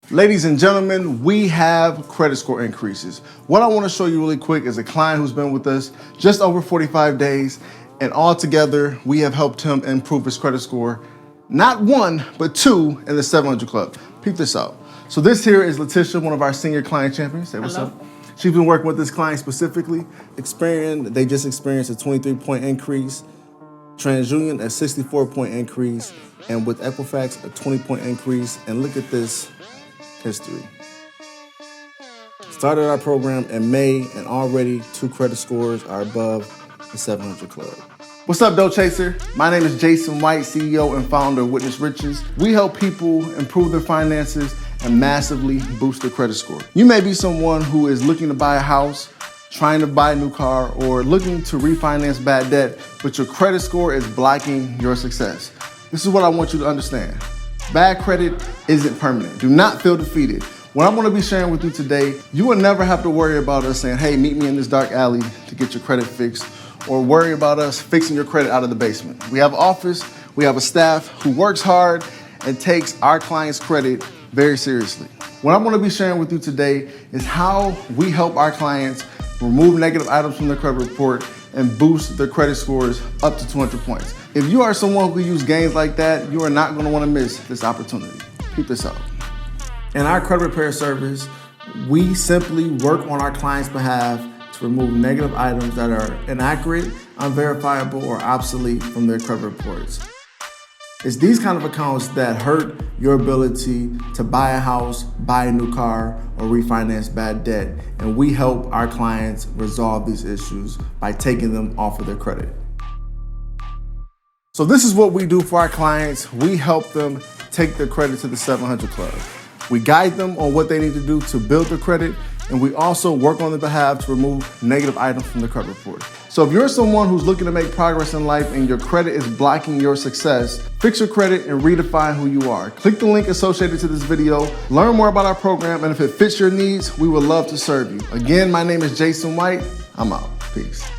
Ladies and gentlemen, we have credit score increases. What I want to show you really quick is a client who's been with us just over 45 days, and altogether, we have helped him improve his credit score, not one, but two in the 700 Club. Peep this out. So this here is Letitia, one of our senior client champions. Say what's up. She's been working with this client specifically. They just experienced a 23-point increase, TransUnion a 64-point increase, and with Equifax a 20-point increase. And look at this history. Started our program in May, and already 2 credit scores are above the 700 Club. What's up, Dough Chaser? My name is Jason White, CEO and founder of Witness Riches. We help people improve their finances and massively boost their credit score. You may be someone who is looking to buy a house, trying to buy a new car, or looking to refinance bad debt, but your credit score is blocking your success. This is what I want you to understand. Bad credit isn't permanent. Do not feel defeated. What I'm gonna be sharing with you today, you will never have to worry about us saying, hey, meet me in this dark alley to get your credit fixed, or worry about us fixing your credit out of the basement. We have an office, we have a staff who works hard and takes our clients' credit very seriously. What I'm gonna be sharing with you today is how we help our clients remove negative items from their credit report and boost their credit scores up to 200 points. If you are someone who uses games like that, you are not gonna wanna miss this opportunity. Keep this up. In our credit repair service, we simply work on our clients' behalf to remove negative items that are inaccurate, unverifiable, or obsolete from their credit reports. It's these kind of accounts that hurt your ability to buy a house, buy a new car, or refinance bad debt. And we help our clients resolve these issues by taking them off of their credit. So this is what we do for our clients. We help them take their credit to the 700 Club. We guide them on what they need to do to build their credit, and we also work on their behalf to remove negative items from their credit report. So if you're someone who's looking to make progress in life and your credit is blocking your success, fix your credit and redefine who you are. Click the link associated to this video, learn more about our program, and if it fits your needs, we would love to serve you. Again, my name is Jason White. I'm out. Peace.